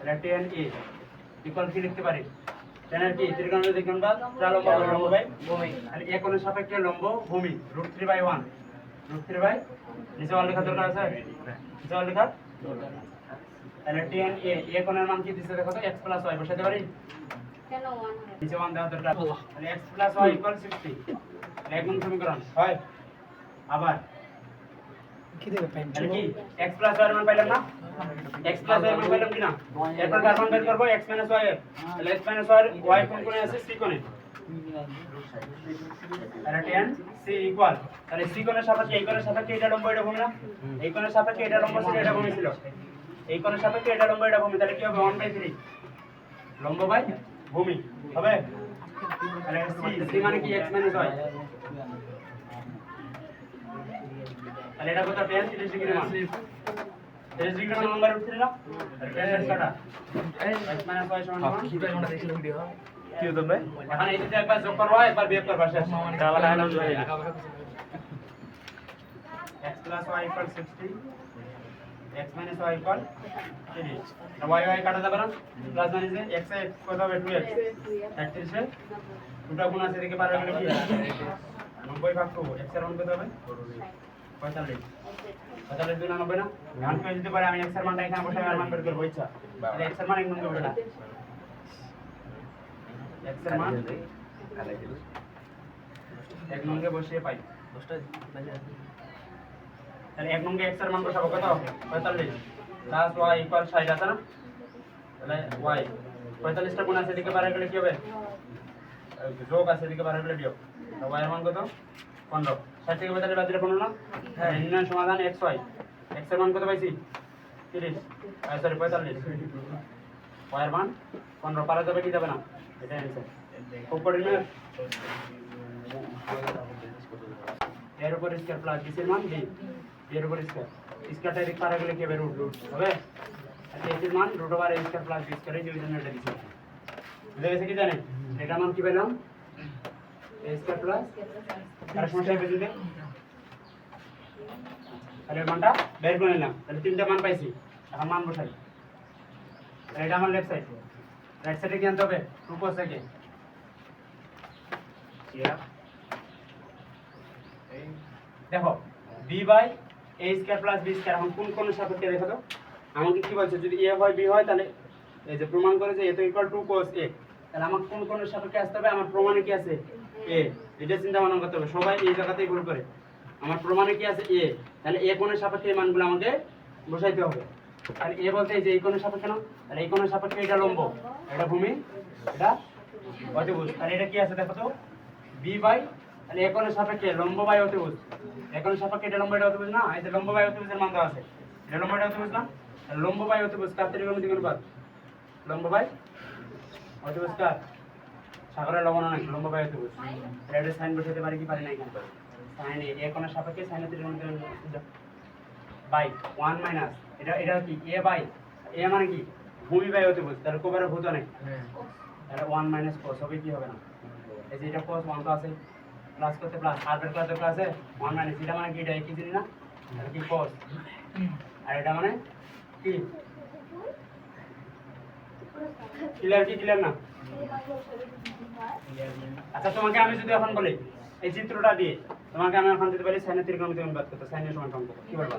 tan a equal কি লিখতে পারি tan এর কি ত্রিকোণমিতিক গুণফল লম্ব বাই ভূমি আর a কোণের সাপেক্ষে লম্ব ভূমি √3/1 √3 নিচে ওয়াল লেখা দরকার আছে নিচে ওয়াল লেখা তাহলে tan a কোণের মান কি দিছে দেখো তো x + y বসাতে পারি কেন 1 নিচে 1 দেওয়া দরকার তাহলে x + y = 60 এক নং সমীকরণ হয় আবার কি দেবে টাইম তাহলে কি x + y এর মান পাইলাম না x + y এর মান পাইলাম কি না এরপর কার মান বের করব x - y এর তাহলে x - y এর y কোণ কোণে আছে c কোণে তাহলে tan c ইকুয়াল তাহলে c কোণের সাপেক্ষে এই কোণের সাপেক্ষে এটা লম্ব এটা ভূমি না এই কোণের সাপেক্ষে এটা লম্ব ছিল এটা ভূমি ছিল এই কোণের সাপেক্ষে এটা লম্ব এটা ভূমি তাহলে কি হবে 1/3 লম্ব বাই ভূমি হবে তাহলে c মানে কি x - y তাহলে এটা কত tan 30 ডিগ্রি মান 30 ডিগ্রি মান নাম্বার উঠছে না tan কাটা x - y সমান দুটো ঘন্টা দেখছিলাম ভিডিও কি হতো ভাই এখন এই যে একবার যোগ করব একবার বিয়োগ করব শেষ তাহলে আইলো ভাই x + y = 60 x - y = 30 y y কাটা যাবে না প্লাস মানে যে x এ কত হবে 2x 31 এ দুটো গুণ আছে এদিকে পার হয়ে গেলে কি 90 ভাগ 2 x এর মান কত হবে 45 45 দুই 90 না মান পেয়ে যেতে পারে আমি x এর মানটা এখানে বসাই আর মান বের করব ইচ্ছা তাহলে x এর মান এক নম্বর বেটা x এর মান এক নম্বরে বসিয়ে পাই 10টা বাজে তাহলে এক নম্বরে x এর মান বসাবো কত 45 প্লাস y = 60 আছে না তাহলে y 45 টা গুণ আছে এদিকে পারে গেলে কি হবে যোগ আছে এদিকে পারে গেলে বিয়োগ তাহলে y এর মান কত 15 60 থেকে 45 বাদ দিলে 15 না হ্যাঁ নির্ণয় সমাধান x y x এর মান কত পাইছি 30 সরি 45 y এর মান 15 পারা যাবে কি যাবে না এটা आंसर খুব কঠিন না এর উপর স্কয়ার প্লাস b এর মান b এর উপর স্কয়ার স্কয়ারটা এদিকে পারা গেলে কি হবে রুট হবে আর এর মান √a square plus b square এই যে জন্য এটা দিছি বুঝে গেছে কি জানেন এটা মান কি পেলাম a স্কয়ার প্লাস আর সমস্যা হবে যদি তাহলে মানটা বের করে নিলাম তাহলে তিনটা মান পাইছি এখন মান বসাই তাহলে এটা আমার লেফট সাইড রাইট সাইডে কি আনতে হবে 2 cos থেকে দেখো b by a square plus b square এখন কোন কোণের সাপেক্ষে দেখো তো আমাকে কি বলছে যদি a হয় b হয় তাহলে এই যে প্রমাণ করে যে a তো ইকুয়াল টু cos a তাহলে আমাকে কোন কোণের সাপেক্ষে আসতে হবে আমার প্রমাণে কি আছে a এটা চিন্তা ভাবনা করতে হবে সবাই এই জায়গাতেই ভুল করে আমার প্রমাণে কি আছে a তাহলে a কোণের সাপেক্ষে এই মানগুলো আমাকে বসাইতে হবে তাহলে a বলতে এই যে এই কোণের সাপেক্ষে না তাহলে এই কোণের সাপেক্ষে এটা লম্ব এটা ভূমি এটা অতিভুজ তাহলে এটা কি আছে দেখো তো b বাই তাহলে a কোণের সাপেক্ষে লম্ব বাই অতিভুজ a কোণের সাপেক্ষে এটা লম্ব এটা অতিভুজ না এই যে লম্ব বাই অতিভুজের মান দেওয়া আছে এটা লম্ব এটা অতিভুজ না তাহলে লম্ব বাই অতিভুজ কার ত্রিকোণমিতিক অনুপাত লম্ব বাই অতিভুজ কার সাগরের লবণ অনেক লম্ব বাই অতিভুজ এটা সাইন বসাতে পারি কি পারি না এখানে সাইন a কোণের সাপেক্ষে সাইনের ত্রিকোণমিতিক অনুপাত বাই 1 মাইনাস এটা এটা কি a বাই a মানে কি ভূমি বাই অতিভুজ তাহলে কোবারে ভূত অনেক তাহলে 1 মাইনাস cos হবে কি হবে না এই যে এটা cos 1 তো আছে প্লাস করতে প্লাস আর বের করতে প্লাস 1 মাইনাস এটা মানে কি এটা একই জিনিস না তাহলে কি cos আর এটা মানে কি ক্লিয়ার না আচ্ছা তোমাকে আমি যদি এখন বলি এই চিত্রটা দিয়ে তোমাকে আমি এখন যদি বলি সাইনের ত্রিকোণমিতিক অনুপাত করতে সাইনের সমান অঙ্ক কি বলবা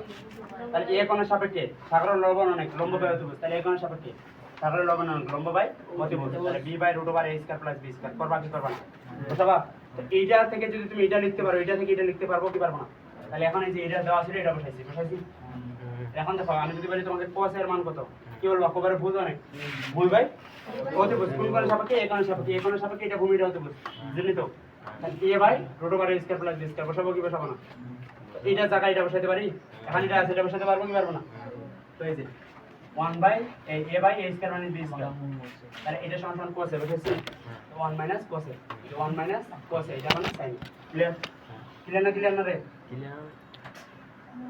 তাহলে a কোণের সাপেক্ষে সাগরের লবণ অনেক লম্ব বাই অতিভুজ তাহলে a কোণের সাপেক্ষে সাগরের লবণ অনেক লম্ব বাই অতিভুজ তাহলে b by √a square plus b square করবা কি করবা না বুঝবা তো এইটা থেকে যদি তুমি এটা লিখতে পারো এটা থেকে এটা লিখতে পারবো কি পারবো না তাহলে এখন এই যে এটা দেওয়া ছিল এটা বসাইছি এখন দেখো আমি যদি বলি তোমাকে cos এর মান কত কি বলবো কোবারে ভূত অনেক ভূমি বাই অতিভুজ কোন কোণের সাপেক্ষে a কোণের সাপেক্ষে এটা ভূমিটা অতিভুজ বুঝলি তো তাহলে a by √a square plus b square বসাবো কি বসাবো না এইটা জায়গা এটা বসাতে পারি এখন এটা আছে এটা বসাতে পারবো কি পারবো না তো এই যে 1 by a by a square মানে b স্কয়ার তাহলে এটা সমান সমান cos এ বসেছি 1 মাইনাস cos এ 1 মাইনাস cos এ এটা মানে sin ক্লিয়ার না রে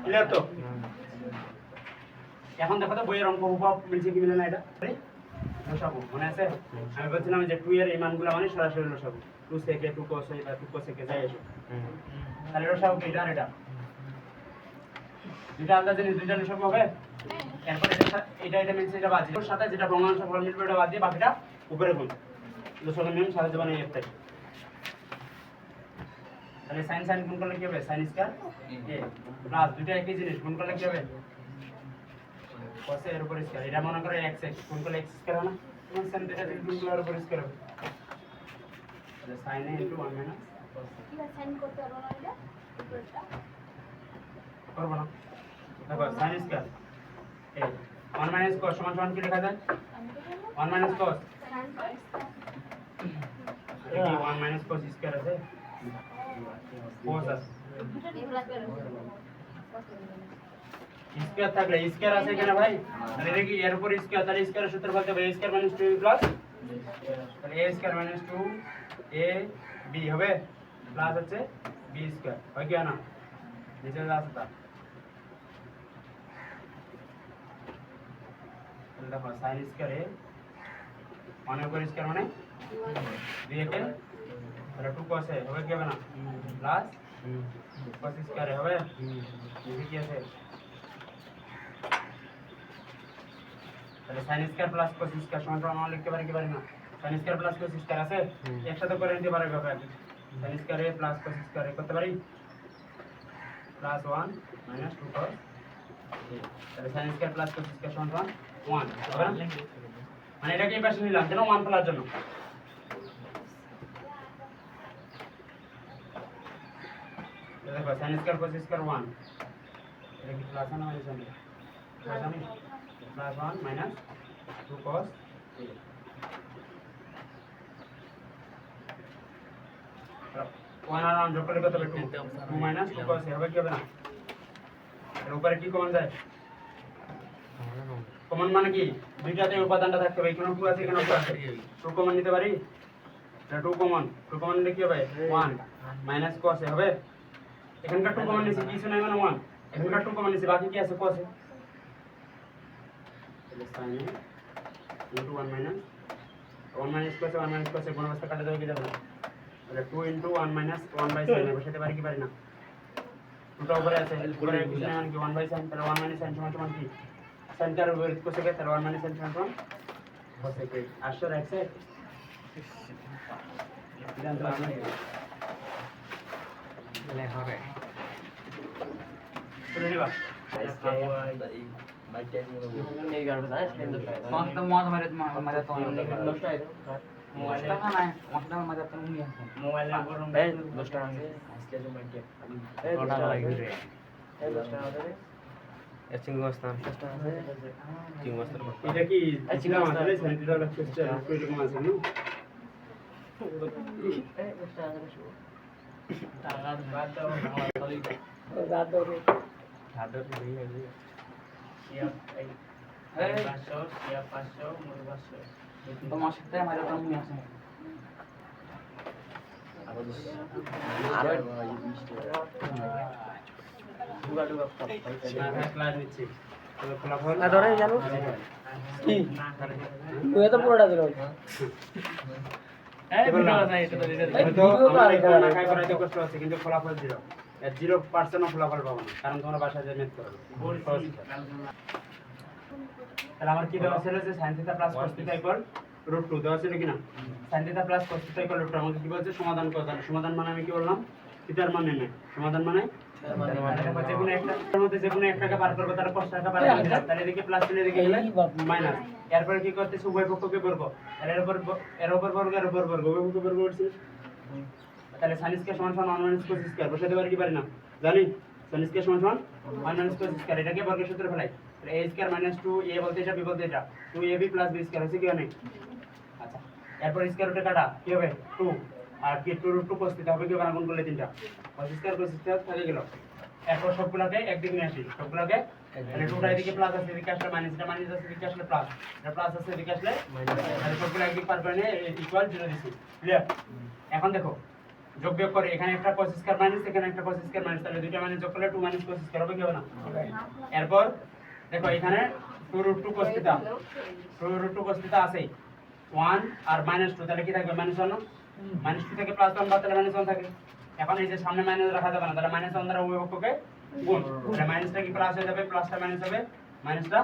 ক্লিয়ার তো এখন দেখো তো বইয়ের অঙ্ক হুবহু মিলছে কি মিলে না এটা লসাগু মনে আছে আমি বলছিলাম যে 2 এর এই মানগুলো মানে সরাসরি লসাগু 2 থেকে 2 cos এ বা 2 cos এ যায় এসে তাহলে লসাগু কি এটা এটা দুইটা আলাদা জিনিস দুইটা লসাগু হবে এরপর এটা মিলছে এটা বাদ দিয়ে সাথে যেটা ভগ্নাংশ ফল মিলবে এটা বাদ দিয়ে বাকিটা উপরে গুণ দশকের নিয়ম সাথে যাবে এই একটাই তাহলে sin sin গুণ করলে কি হবে sin স্কয়ার a প্লাস দুটো একই জিনিস গুণ করলে কি হবে cos এর উপর স্কয়ার এটা মনে করে x x গুণ করলে x স্কয়ার হয় না এবং sin দুটো গুণ করলে এর উপর স্কয়ার হবে তাহলে sin a * 1 minus cos কি সাইন করতে পারবো না এটা উপরটা করব না দেখো sin square a 1 minus cos সমান সমান কি লেখা যায় আমি তো জানি 1 minus cos সাইন এটা 1 minus cos স্কয়ার আছে cos আছে দুটো প্লাস স্কয়ার থাকলে স্কয়ার আছে কেন ভাই তাহলে এটা কি এর উপর স্কয়ার তাহলে স্কয়ারের সূত্র বলতে হবে a স্কয়ার - 2b প্লাস তাহলে a স্কয়ার - 2 a b হবে প্লাস হচ্ছে b স্কয়ার হয় কি না নিচে যা আছে তা তাহলে দেখো sin স্কয়ার a 1 এর উপর স্কয়ার মানে 2 একে তাহলে 2 cos a হবে কি হবে না প্লাস cos স্কয়ার a হবে নিচে কি আছে তাহলে sin square plus cos square সমান সমান আমরা লিখতে পারি কি পারি না sin square plus cos square আছে একসাথে করে নিতে পারবে ভাবে sin square a plus cos square a করতে পারি প্লাস 1 মাইনাস 2 cos তাহলে sin square plus cos square সমান সমান 1 হবে না মানে এটাকে এই পাশে নিলাম কেন 1 ফেলার জন্য দেখো sin স্কয়ার cos স্কয়ার 1 এটা কি প্লাস না মাইনাস হবে প্লাস আমি প্লাস 1 মাইনাস 2 cos ওয়ান আর ওয়ান যোগ করলে কত হবে 2 মাইনাস 2 cos হবে কি হবে না এর উপরে কি কমন যায় কমন মানে কি দুইটাতে উপাদানটা থাকতে হবে এখানে 2 আছে এখানে 2 আছে 2 কমন নিতে পারি এটা 2 কমন নিলে কি হবে 1 মাইনাস cos হবে এখানকার 2 কমন নিছি কিছু নাই মানে 1 এখানকার 2 কমন নিছি বাকি কি আছে cos তাহলে sin into 1 minus cos 1 minus cos কোন অবস্থা কাটা যাবে কি যাবে তাহলে 2 into 1 minus 1 by sin বসাতে পারি কি পারি না দুটো উপরে আছে উপরে কিছু না মানে কি 1 by sin তাহলে 1 minus sin সমান সমান কি sin কার উপরে cos কে তাহলে 1 minus sin সমান সমান cos কে আসলে x এ জানতে পারলাম লেখা হবে চলে নিবা মাছটা মাছ মারে তো মোবাইলটা না মাছটা মারে তো উনি আছে মোবাইলে গরম 10 টাকা আছে আজকে যে মাইকে এই 10 টাকা লাগে রে এই 10 টাকা আছে রে চিংড়ি মাছ না 10 টাকা আছে চিংড়ি মাছ তো এটা কি চিংড়ি মাছ আছে সেন্টিটা লাগছে একটু কম আছে না এই 10 টাকা আছে শুভ টাকা বাদ দাও রাত ধরে হাজার হয়ে গেছে এই 500 মোর 500 তো মাছটা মারে তো উনি আছে আরো ক্লাস নিচ্ছি তবে ফলাফল না ধরে জানো কি তুই তো পুরোটা দিল এই ভিডিও আছে এটা তো হয়তো আমার এখানে লেখায় করাইতে কষ্ট আছে কিন্তু ফলাফল 0 এর 0% ও ফলাফল পাবো না কারণ তোমরা বাসায় যে ম্যাথ করো তাহলে আমার কি দেওয়া ছিল যে sin θ + cos θ = √2 দেওয়া ছিল কি না sin θ + cos θ = √2 আমাকে কি বলছে সমাধান করো তাহলে সমাধান মানে আমি কি বললাম থিটার মান নেই সমাধান মানে যে কোনো একটা এর মধ্যে যে কোনো একটাকে বার করব তার cos টাকা বার করে দিলাম তাহলে এদিকে প্লাস চলে এদিকে গেলে মাইনাস এরপর কি করতেছে উভয় পক্ষকে বর্গ এর উপর বর্গ এর উপর বর্গ উভয় পক্ষকে বর্গ করছি তাহলে sin স্কয়ার সমান সমান 1 cos স্কয়ার বসাতে পারি কি পারি না জানি sin স্কয়ার সমান সমান 1 cos স্কয়ার এটাকে বর্গের সূত্রে ফেলাই তাহলে a স্কয়ার - 2 a বলতে এটা b বলতে এটা 2ab + b স্কয়ার আছে কি হয় আচ্ছা এরপর স্কয়ার রুটে কাটা কি হবে 2 আর কি 2 cos θ হবে কি হবে গুণ করলে তিনটা cos স্কয়ার থাকে গেল এরপর সবগুলোকে একদিকে নিয়ে আসি সবগুলোকে তাহলে 2টা এদিকে প্লাস আছে এদিকে আসলে মাইনাস এটা মাইনাস আছে এদিকে আসলে প্লাস এটা প্লাস আছে এদিকে আসলে মাইনাস তাহলে সবগুলো একদিকে পার করে নিয়ে ইকুয়াল 0 দিছি ক্লিয়ার এখন দেখো যোগ বিয়োগ করে এখানে একটা cos স্কয়ার মাইনাস এখানে একটা cos স্কয়ার মাইনাস তাহলে দুইটা মাইনাস যোগ করলে 2 - cos স্কয়ার হবে কি হবে না এরপর দেখো এখানে 2 cos θ 2 cos θ আছে 1 আর -2 তাহলে কি থাকবে -1 -2 থেকে +1 বাদ তাহলে -1 থাকে এখন এই যে সামনে মাইনাস রাখা যাবে না তাহলে -1 দ্বারা উভয় পক্ষকে গুণ তাহলে মাইনাসটা কি প্লাস হয়ে যাবে প্লাসটা মাইনাস হবে মাইনাসটা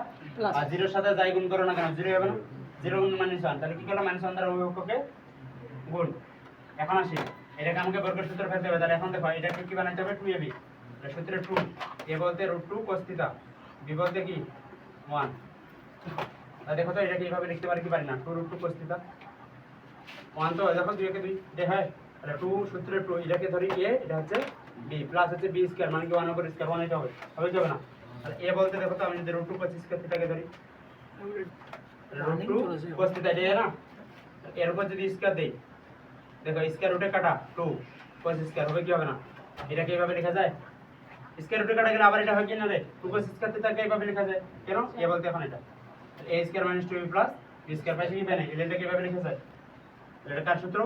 আর জিরোর সাথে যাই গুণ করো না কেন জিরো হবে না, জিরো গুণ -1 তাহলে কি করলাম -1 দ্বারা অভিভাবককে গুণ। এখন আসি এটাকে আমাকে বর্গের সূত্র ফেলতে হবে, তাহলে এখন দেখো এটাকে কি বানাইতে হবে 2ab, এটা সূত্রে 2 a বলতে √2 cos θ, b বলতে কি 1। তাহলে দেখো তো এটাকে এইভাবে লিখতে পারি কি পারি না, 2 √2 cos θ 1, তো দেখো 2 কে 2 এটা হয়, তাহলে 2 সূত্রে 2 এটাকে ধরি a, এটা হচ্ছে b প্লাস হচ্ছে b স্কয়ার মানে কি 1 over স্কয়ার 1 এটা হবে, হবে কি হবে না। তাহলে a বলতে দেখো তো আমি যদি √2 cos স্কয়ার θ কে ধরি, √2 cos θ এটা না, এর উপর যদি স্কয়ার দেই, দেখো স্কয়ার রুটে কাটা 2 cos স্কয়ার হবে কি হবে না, এটাকে এইভাবে লেখা যায়, স্কয়ার রুটে কাটা গেলে আবার এটা হয় কি না রে, 2 cos স্কয়ার θ কে এইভাবে লেখা যায় কেন, a বলতে এখন এটা a square - 2b plus b square পাইছি কি পাই না, এটাকে এইভাবে লেখা যায়, এটা কার সূত্র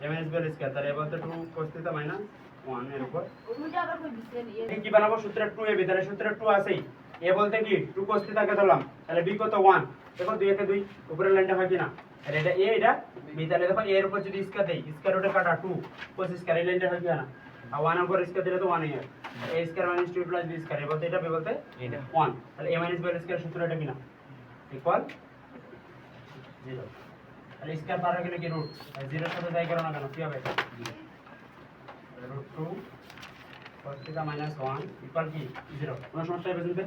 a - b স্কয়ার, তাহলে a বলতে 2 cos θ - 1 এর উপর ওইটা আবার কই দিছেন এই কি বানাবো সূত্রে 2ab, তাহলে সূত্রে 2 আছেই, a বলতে কি 2 cos θ কে ধরলাম, তাহলে b কত 1, দেখো 2 কে 2 উপরের লাইনটা হয় কি না, তাহলে এটা a এটা b, তাহলে দেখো a এর উপর যদি স্কয়ার দেই, স্কয়ার রুটে কাটা 2 cos স্কয়ার এই লাইনটা হয় কি না, আর 1 এর উপর স্কয়ার দিলে তো 1 ই হয়, a square - 2 plus b square, এ বলতে এটা b বলতে এটা 1, তাহলে a - b স্কয়ার সূত্র এটা কি না ইকুয়াল 0, তাহলে স্কয়ার পার হয়ে গেলে কি রুট 0 এর সাথে যাই করো না কেন কি হবে, √2 cos θ - 1 ইকুয়াল কি 0, কোনো সমস্যা হবে বুঝতে।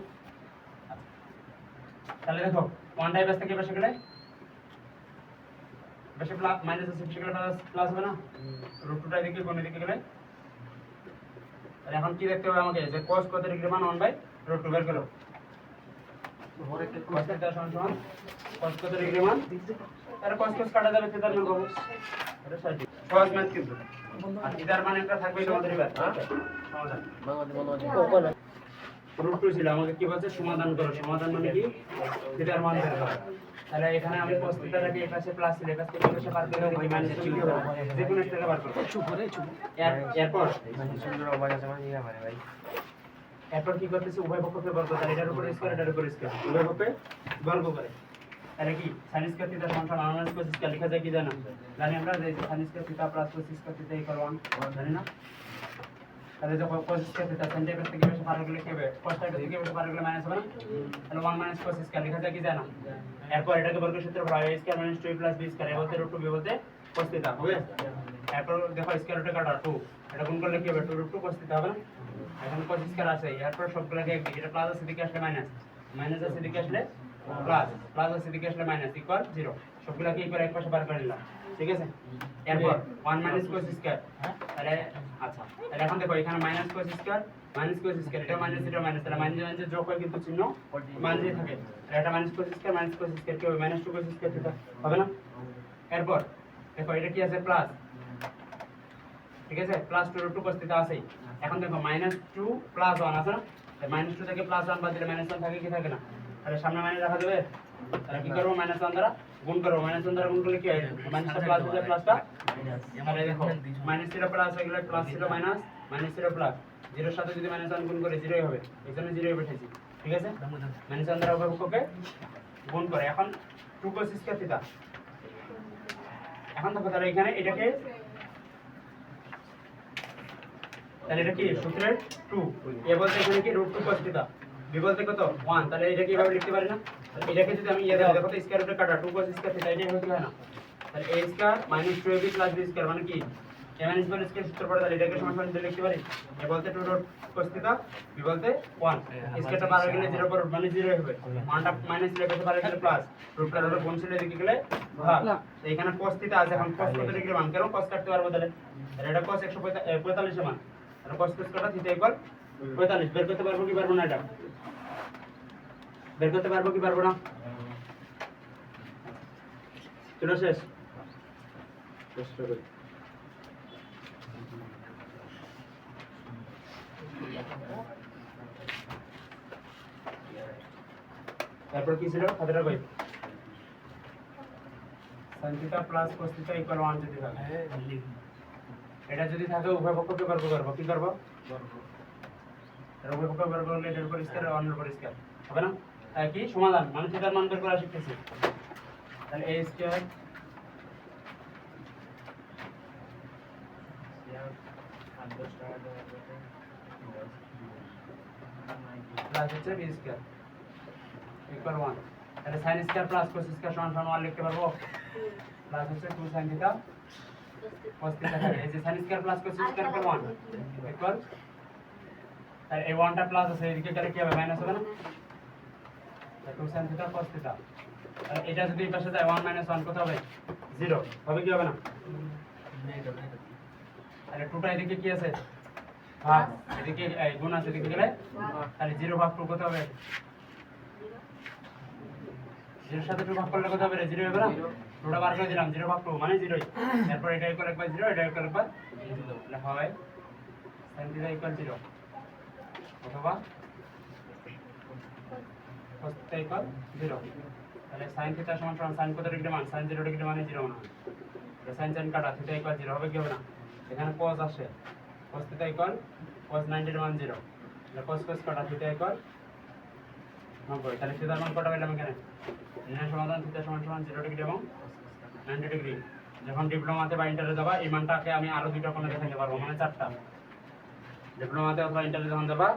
তাহলে দেখো 1 টাই বেস থেকে বেশি গেলে বেশি প্লাস মাইনাস আছে, বেশি গেলে প্লাস হবে না, √2 টা এদিকে কোন দিকে গেলে, তাহলে এখন কি দেখতে হবে আমাকে, যে cos কত ডিগ্রি মান 1/√2 বের করো, cos θ সমান সমান cos কত ডিগ্রি মান, তাহলে cos cos কাটা যাবে θ মান পাবো, এটা সঠিক সহজ ম্যাথ কিন্তু, আর θ মান একটা থাকবে তোমাদের এবার সমাধান, √2 ছিল আমাকে কি বলছে সমাধান করো, সমাধান মানে কি θ এর মান বের করো, তাহলে এখানে আমি cos θ টাকে এই পাশে প্লাস ছিল, এই পাশে পাশে পার করে দিই মাইনাস কি হবে, যে কোনো একটা বার করো এরপর সুন্দর অবাক আছে মানে ইয়া মানে ভাই এরপর কি করতেছে উভয় পক্ষকে বর্গ, তাহলে এটার উপর স্কয়ার এটার উপর স্কয়ার উভয় পক্ষে বর্গ করে, তাহলে কি sin স্কয়ার থিটা সমান সমান আনালিস cos স্কয়ার লেখা যায় কি জানা, জানি আমরা যে sin square theta plus cos square theta equal 1 জানি না, তাহলে যখন cos স্কয়ার থিটা sin টাইপের থেকে বেশি পার গেলে কি হবে, cos টাইপের থেকে বেশি পার গেলে মাইনাস হবে না, তাহলে 1 মাইনাস cos স্কয়ার লেখা যায় কি জানা, এরপর এটাকে বর্গের সূত্রে পড়া হয় a square - 2b plus b square, এ বলতে √2 b বলতে cos থিটা হবে, এরপর দেখো স্কয়ার রুটে কাটা 2, এটা গুণ করলে কি হবে 2 √2 cos থিটা হবে না, এখন cos স্কয়ার আছে, এরপর সবগুলোকে একদিকে, এটা প্লাস আছে দিকে আসলে মাইনাস, মাইনাস আছে দিকে আসলে প্লাস, প্লাস আছে দিকে আসলে মাইনাস ইকুয়াল 0, সবগুলোকে ইকুয়াল এক পাশে বার করে নিলাম, ঠিক আছে। এরপর 1 মাইনাস cos স্কয়ার, তাহলে আচ্ছা তাহলে এখন দেখো এখানে minus cos square minus cos square, এটা মাইনাস এটা মাইনাস, তাহলে মাইনাস মাইনাস যোগ হয় কিন্তু চিহ্ন মাইনাসই থাকে, তাহলে এটা minus cos square minus cos square কি হবে, -2 cos স্কয়ার থিটা হবে না, এরপর দেখো এটা কি আছে প্লাস, ঠিক আছে প্লাস 2 √2 cos থিটা আছেই, এখন দেখো -2 প্লাস 1 আছে না, -2 থেকে +1 বাদ দিলে -1 থাকে কি থাকে না, তাহলে সামনে মাইনাস রাখা যাবে, তাহলে কি করব -1 দ্বারা গুণ করব, -1 দ্বারা গুণ করলে কি হয় মাইনাসটা প্লাস হয়ে যায়, প্লাসটা তাহলে দেখো মাইনাস ছিল প্লাস হয়ে গেলে প্লাস ছিল মাইনাস, মাইনাস ছিল প্লাস, 0 এর সাথে যদি -1 গুণ করে 0 ই হবে, এখানে 0 ই বসেছি, ঠিক আছে -1 দ্বারা উভয়পক্ষকে গুণ করে, এখন 2 cos স্কয়ার থিটা, এখন দেখো তাহলে এখানে এটাকে, তাহলে এটা কি সূত্রের 2, এ বলতে এখানে কি √2 cos θ, b বলতে কত 1, তাহলে এটাকে এইভাবে লিখতে পারি না, তাহলে এটাকে যদি আমি ইয়ে দেই দেখো তো স্কয়ার রুটে কাটা 2 cos স্কয়ার θ এটাই হতে হয় না, তাহলে a square - 2ab plus b square মানে কি a - b স্কয়ার সূত্র পড়ে, তাহলে এটাকে সমান দিয়ে লিখতে পারি, a বলতে 2 cos θ, b বলতে 1, স্কয়ারটা বার হয়ে গেলে 0 পর মানে 0 হবে, মানটা মাইনাস লেখা বার হয়ে গেলে প্লাস, রুটটা হলো গুণ ছিল এদিকে গেলে ভাগ, তো এখানে cos θ আছে, এখন cos কত ডিগ্রি মান, কেন cos কাটতে পারবো তাহলে, তাহলে এটা cos 145 মান, তাহলে cos কাটা থিটা ইকুয়াল 45, বের করতে পারবো কি পারবো না, এটা বের করতে পারবো কি পারবো না, চলো শেষ চেষ্টা করি, তারপর কি ছিল খাতাটা কই, sin θ প্লাস cos θ ইকুয়াল 1 যদি থাকে, এটা যদি থাকে উভয় পক্ষকে বর্গ করব, কি করব বর্গ, এর উভয় পক্ষকে বর্গ করলে এটার উপর স্কয়ার আর অন্যের উপর স্কয়ার হবে না, তাই কি সমাধান মানে থিটার মান বের করা শিখতেছি, তাহলে a স্কয়ার প্লাস হচ্ছে b স্কয়ার ইকুয়াল 1 তাহলে sin square plus cos square সমান সমান 1 লিখতে পারবো প্লাস হচ্ছে 2 sin থিটা cos থিটা থাকে এই যে sin square plus cos square equal 1 equal তাহলে এই 1টা প্লাস আছে এদিকে গেলে কি হবে মাইনাস হবে না 2 sin থিটা cos থিটা তাহলে এটা যদি এই পাশে যায় 1 1 কত হবে 0 হবে কি হবে না তাহলে 2টা এদিকে কি আছে ভাগ এদিকে এই গুণ আছে এদিকে গেলে তাহলে 0 ভাগ 2 কত হবে 0 এর সাথে 2 ভাগ করলে কত হবে 0 হবে না 2টা বার করে দিলাম 0 ভাগ 2 মানে 0 এরপর এটা ইকুয়াল একবার 0 এটা ইকুয়াল একবার লেখা হয় sin থিটা ইকুয়াল 0 অথবা cos থিটা ইকুয়াল 0 তাহলে sin থিটা সমান সমান sin কত ডিগ্রি মান sin 0 ডিগ্রি মানে 0 না sin sin কাটা থিটা ইকুয়াল 0 হবে কি হবে না এখানে cos আসে cos থিটা ইকুয়াল cos 90 মান 0 তাহলে cos cos কাটা থিটা ইকুয়াল 90 তাহলে থিটার মান কত পেলাম এখানে নির্ণয় সমাধান থিটা সমান সমান 0 ডিগ্রি এবং 90 ডিগ্রি যখন ডিপ্লোমাতে বা ইন্টারে যাবা এই মানটাকে আমি আরো দুইটা কোণে দেখাতে পারবো মানে চারটা ডিপ্লোমাতে অথবা ইন্টারে যখন যাবা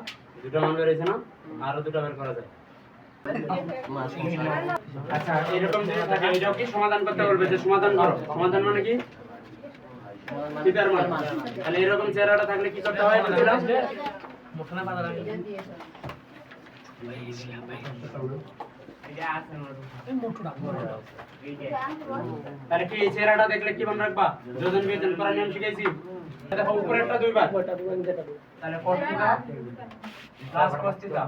দুটো মান বের হয়েছে না আরো দুটো বের করা যায় আচ্ছা এরকম যদি থাকে এটাও কি সমাধান করতে বলবে যে সমাধান করো সমাধান মানে কি থিটার মান তাহলে এরকম চেহারাটা থাকলে কি করতে হয় বলছিলাম মোটনা পাতা লাগে তাহলে কি এই চেহারাটা দেখলে কি মনে রাখবা যোজন বিয়োজন করার নিয়ম শিখাইছি দেখো উপরেরটা দুইবার তাহলে cos theta plus cos theta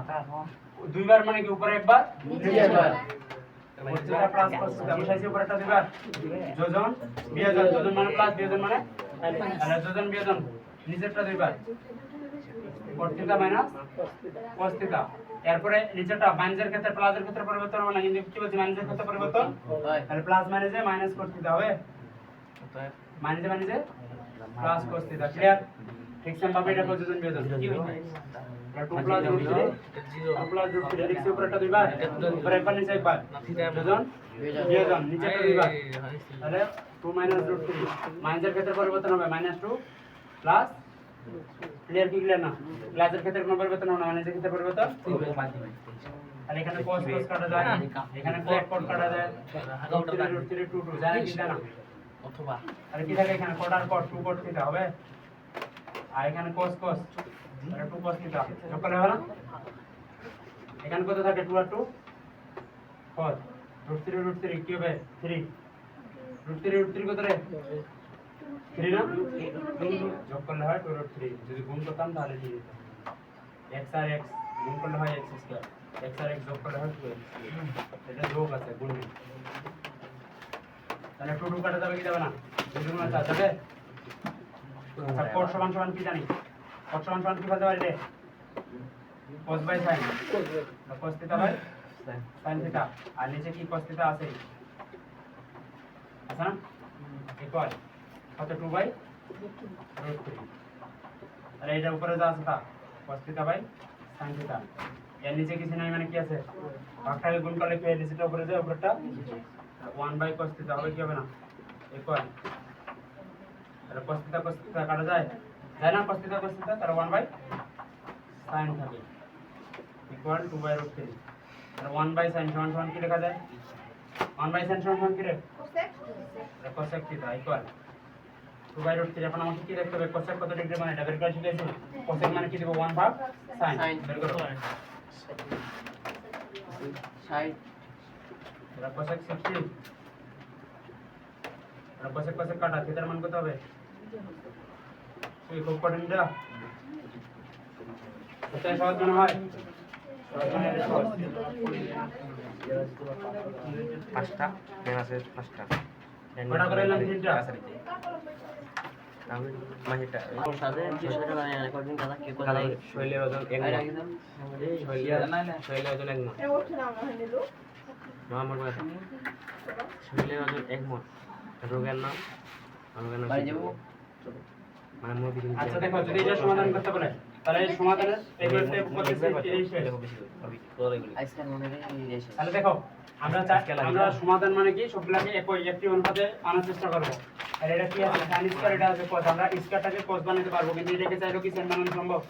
দুইবার মানে কি উপরে একবার নিচে একবার cos theta plus cos theta মিশাইছি উপরেরটা দুইবার যোজন বিয়োজন যোজন মানে প্লাস বিয়োজন মানে তাহলে যোজন বিয়োজন নিচেরটা দুইবার cos theta minus cos theta এরপরে নিচেরটা মাইনাসের ক্ষেত্রে প্লাসের ক্ষেত্রে পরিবর্তন হবে না কিন্তু কি বলছি মাইনাসের ক্ষেত্রে পরিবর্তন তাহলে প্লাস মাইনাসে মাইনাস cos থিটা হবে মাইনাসে মাইনাসে প্লাস cos থিটা ক্লিয়ার ঠিক সেম ভাবে এটা যোজন বিয়োজন কি হয় 2 প্লাস √3 2 প্লাস √3 লিখছি উপরেরটা দুইবার উপরে একবার নিচে একবার যোজন বিয়োজন নিচেরটা দুইবার তাহলে 2 মাইনাস √3 মাইনাসের ক্ষেত্রে পরিবর্তন হবে -2 প্লাস ক্লিয়ার কি ক্লিয়ার না প্লাসের ক্ষেত্রে কোনো পরিবর্তন হবে না মাইনাসের ক্ষেত্রে পরিবর্তন তাহলে এখানে cos cos কাটা যায় এখানে cot cot কাটা যায় √3 2 2 জানা কি জানা অথবা তাহলে কি থাকে এখানে cot আর cot 2 cot থিটা হবে আর এখানে cos cos তাহলে 2 cos থিটা যোগ করলে হবে না এখানে কত থাকে 2 আর 2 cos √3 কি হবে 3 √3 কত রে 3 না যোগ করলে হয় 2√3 যদি গুণ করতাম তাহলে কি হতো x আর x গুণ করলে হয় x স্কয়ার x আর x যোগ করলে হয় 2x এটা যোগ আছে গুণ নেই তাহলে 2 2 কাটা যাবে কি যাবে না 2 গুণ আছে যাবে আচ্ছা cos সমান সমান কি জানি cos সমান সমান কি বলতে পারি রে cos by sin cos theta by sin theta আর নিচে কি cos থিটা আছে আচ্ছা না ইকুয়াল কত 2 বাই √3 তাহলে এটা উপরে যা আছে তা cos theta by sin theta এর নিচে কিছু নাই মানে কি আছে ভাগটাকে গুণ করলে কি নিচেটা উপরে যায় উপরেরটা 1 বাই cos থিটা হবে কি হবে না ইকুয়াল তাহলে cos থিটা কাটা যায় যায় না cos থিটা তাহলে 1 বাই sin থাকে ইকুয়াল 2 বাই √3 তাহলে 1 বাই sin সমান সমান কি লেখা যায় 1 বাই sin সমান সমান কি রে cosec থিটা ইকুয়াল 2 বাই √3 এখন আমাকে কি দেখতে হবে cosec কত ডিগ্রি মানে এটা বের করে শিখেছি cosec মানে কি দেব 1 ভাগ sin বের করো 60 এটা cosec 60 এটা cosec কাটা থিটার মান কত হবে এই খুব কঠিন এটা এটা সহজ মনে হয় পাঁচটা মাইনাসের পাঁচটা কটা করে এলাম তিনটা আমি মাহিটা সাথে 200 টাকা নিয়ে রেকর্ডিং কাটা কি করে শৈলের ওজন এক আই মণ একদম শৈলের ওজন এক মণ এ ওঠে না না নিলো আমার কথা শৈলের ওজন এক মণ রোগের নাম বাড়ি যাব মানে মোদি আচ্ছা দেখো যদি এটা সমাধান করতে বলে তাহলে এই সমাধানের এই করতে করতেছে 30 হয়ে যাবে আজকাল মনে নেই এসে তাহলে দেখো আমরা সমাধান মানে কি সবগুলোকে একটি অনুপাতে আনার চেষ্টা করব আর এটা কি আছে sin স্কয়ার এটা আছে cos আমরা স্কয়ারটাকে cos বানাতে পারবো কিন্তু এটাকে চাইলেও কি sin বানানো সম্ভব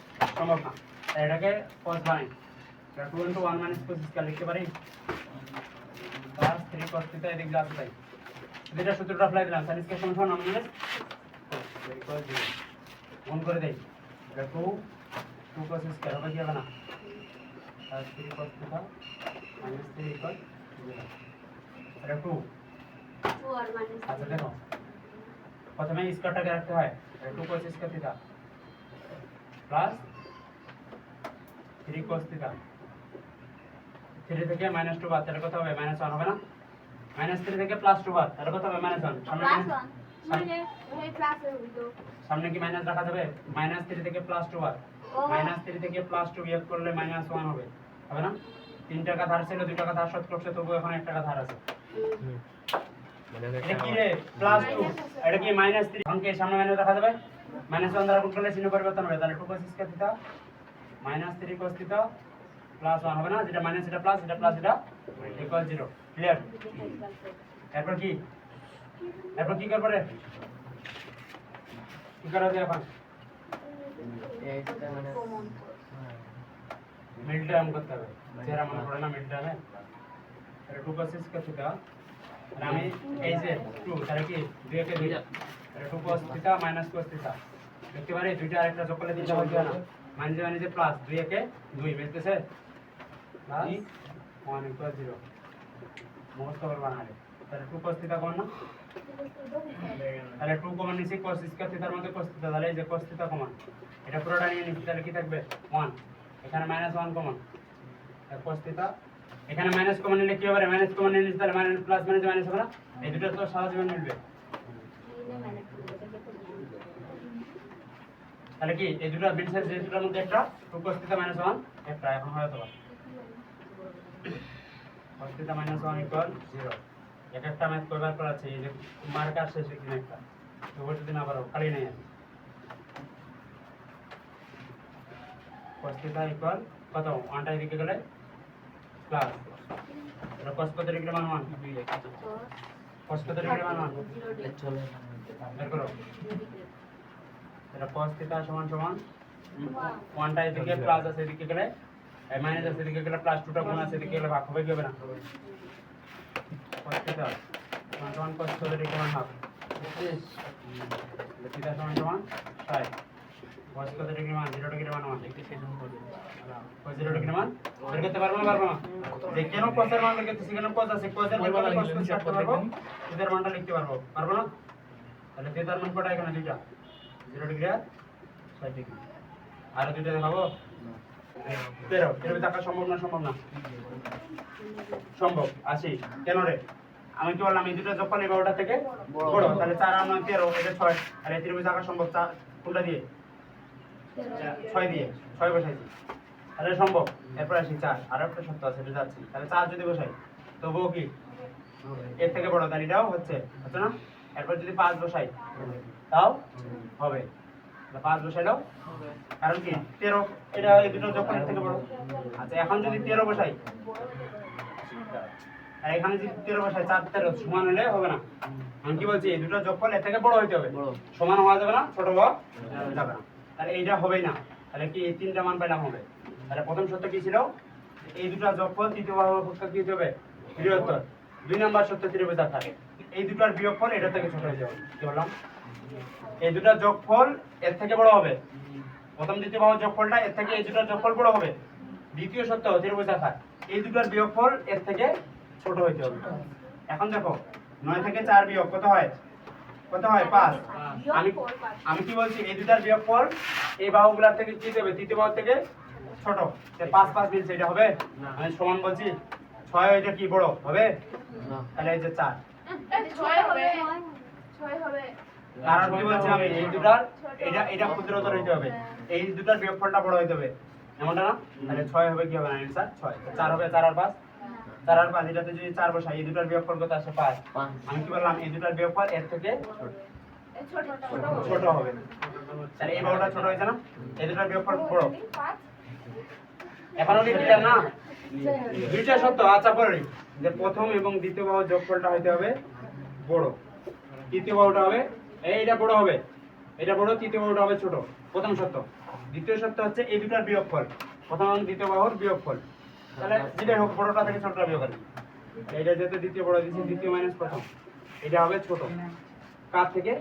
না তাই এটাকে cos বানাই এটা 2 into 1 minus cos স্কয়ার লিখতে পারি প্লাস 3 cos থিটা এদিক দিয়ে আসবে এটা সূত্রটা অ্যাপ্লাই দিলাম sin স্কয়ার সমান সমান মাইনাস cos 0 অন করে দেই এটা 2 cos স্কয়ার হবে কি হবে না plus 3 cos theta minus 3 equal 0 এটা 2 2 আর মাইনাস আচ্ছা দেখো প্রথমে স্কয়ারটাকে রাখতে হয় এটা 2 cos square theta plus 3 cos theta 3 থেকে -2 বাদ তাহলে কত হবে -1 হবে না -3 থেকে +2 বাদ তাহলে কত হবে -1 সামনে প্লাস 1 মানে এই ক্লাসে হইতো সামনে কি মাইনাস রাখা যাবে -3 থেকে +2 বাদ -3 থেকে +2 বিয়োগ করলে -1 হবে হবে না 3 টাকা ধার ছিল 2 টাকা ধার শোধ করছে তবু এখন 1 টাকা ধার আছে এটা কি রে +2 এটা কি -3 অঙ্কে সামনে মাইনাস রাখা যাবে -1 দ্বারা গুণ করলে চিহ্ন পরিবর্তন হবে তাহলে 2 cos square theta -3 cos theta +1 হবে না যেটা মাইনাস এটা প্লাস এটা প্লাস এটা ইকুয়াল 0 ক্লিয়ার এরপর কি করব রে কি করা যায় এখন কমন মিড টার্ম করতে হবে যেটা মনে পড়ে না মিড টার্মে এটা 2 cos স্কয়ার থিটা আর আমি এই যে 2 তাহলে কি 2 কে 2 এটা 2 cos theta minus cos theta দেখতে পারি দুইটা আরেকটা যোগ করলে তিনটা হবে না মানে প্লাস 2 কে 2 মিলতেছে প্লাস 1 equal 0 মোস্ট ওভার বানালে তাহলে 2 cos থিটা কমন না তাহলে 2 কমন নিছি cos স্কয়ার থিটার মধ্যে cos থিটা তাহলে এই যে cos থিটা কমন এটা পুরোটা নিয়ে নিছি তাহলে কি থাকবে 1 এখানে -1 কমন আর cos থিটা এখানে মাইনাস কমন নিলে কি হবে মাইনাস কমন নিলে তাহলে মাইনাস প্লাস মাইনাস মাইনাস হবে না এই দুটো তো সারা জীবন মিলবে তাহলে কি এই দুটো বিন্সের যে দুটোর মধ্যে একটা 2 cos থিটা -1 একটা এখন হয় তো cos থিটা -1 ইকুয়াল 0 এক একটা ম্যাথ কয়বার করা আছে এই যে মার্কার শেষে কিনা একটা তো ওটা দিন আবার খালি নাই আছে cos থিটা ইকুয়াল কত 1 টা এদিকে গেলে প্লাস এটা cos কত ডিগ্রি মান 1 cos কত ডিগ্রি মান 1 চলে বের করো এটা cos থিটা সমান সমান 1 টা এদিকে প্লাস আছে এদিকে গেলে এই মাইনাস আছে এদিকে গেলে প্লাস 2 টা গুণ আছে এদিকে গেলে ভাগ হবে কি হবে না cos থিটা সমান সমান cos কত ডিগ্রি মান হবে থিটা সমান সমান 60 cos কত ডিগ্রি মান 0 ডিগ্রি মান 1 দেখতে সেজন্য করব cos 0 ডিগ্রি মান বের করতে পারবো না যে কেন cos এর মান বের করতে সেখানে cos আছে cos এর মান cos করতে পারবো থিটার মানটা লিখতে পারবো পারবো না তাহলে থিটার মান কত এখানে দুইটা 0 ডিগ্রি আর 60 ডিগ্রি আর দুইটা দেখাবো তেরো এর থাকা সম্ভব না সম্ভব আসি কেন রে আমি কি বললাম এই দুটো যোগ করলে 12টা থেকে বড় তাহলে 4 আর 9 13 এটা 6 আর এই ত্রিভুজ থাকা সম্ভব কোনটা দিয়ে 6 দিয়ে 6 বসাইছি তাহলে সম্ভব এরপর আসি 4 আর একটা শর্ত আছে এটা যাচ্ছি তাহলে 4 যদি বসাই তবুও কি এর থেকে বড় তাহলে এটাও হচ্ছে না এরপর যদি 5 বসাই তাও হবে 5 বসাইলেও হবে কারণ কি 13 এটা এই দুটো যোগ করলে থেকে বড় আচ্ছা এখন যদি 13 বসাই আর এখানে যদি 13 বসাই 4 13 সমান হলে হবে না আমি কি বলছি এই দুটো যোগ করলে এর থেকে বড় হইতে হবে সমান হওয়া যাবে না ছোট হওয়া যাবে না তাহলে এইটা হবেই না তাহলে কি এই তিনটা মান পেলাম হবে তাহলে প্রথম সূত্র কি ছিল এই দুটো যোগফল তৃতীয় বাহুর অপেক্ষা কি হবে বৃহত্তর দুই নাম্বার সূত্র ত্রিভুজ আকার এই দুটোর বিয়োগফল এটা থেকে ছোট হয়ে যাবে কি বললাম এই দুটোর যোগফল এর থেকে বড় হবে প্রথম দ্বিতীয় বাহুর যোগফলটা এর থেকে এই দুটোর যোগফল বড় হবে দ্বিতীয় সূত্র ত্রিভুজ আকার এই দুটোর বিয়োগফল এর থেকে ছোট হইতে হবে এখন দেখো 9 থেকে 4 বিয়োগ কত হয় 5 আমি কি বলছি এই দুটার বিয়োগফল এই বাহুগুলোর থেকে কি দেবে তৃতীয় বাহু থেকে ছোট তে 5 5 মিলছে এটা হবে আমি সমান বলছি 6 এটা কি বড় হবে না তাহলে এই যে 4 6 হবে কারণ কি বলছি আমি এই দুটার এটা ক্ষুদ্রতর হইতে হবে এই দুটার বিয়োগফলটা বড় হইতে হবে এমনটা না তাহলে 6 হবে কি হবে না आंसर 6 4 হবে 4 আর 5 4 আর 5 এটাতে যদি 4 বসাই এই দুটার বিয়োগফল কত আসে 5 আমি কি বললাম এই দুটার বিয়োগফল এর থেকে ছোট হবে তাহলে এই বাহুটা ছোট হয়েছে না এই দুটার বিয়োগফল বড় এখনো কি ক্লিয়ার না দুইটা শর্ত আচ্ছা পড়ি যে প্রথম এবং দ্বিতীয় বাহুর যোগফলটা হইতে হবে বড় তৃতীয় বাহুটা হবে এইটা বড় হবে এটা বড় তৃতীয় বাহুটা হবে ছোট প্রথম শর্ত দ্বিতীয় শর্ত হচ্ছে এই দুটার বিয়োগফল প্রথম এবং দ্বিতীয় বাহুর বিয়োগফল তাহলে যেটাই হোক বড়টা থেকে ছোটটা বিয়োগ করেন। এটা যেহেতু দ্বিতীয় বড় দিচ্ছি দ্বিতীয় মাইনাস প্রথম, এটা হবে ছোট কার থেকে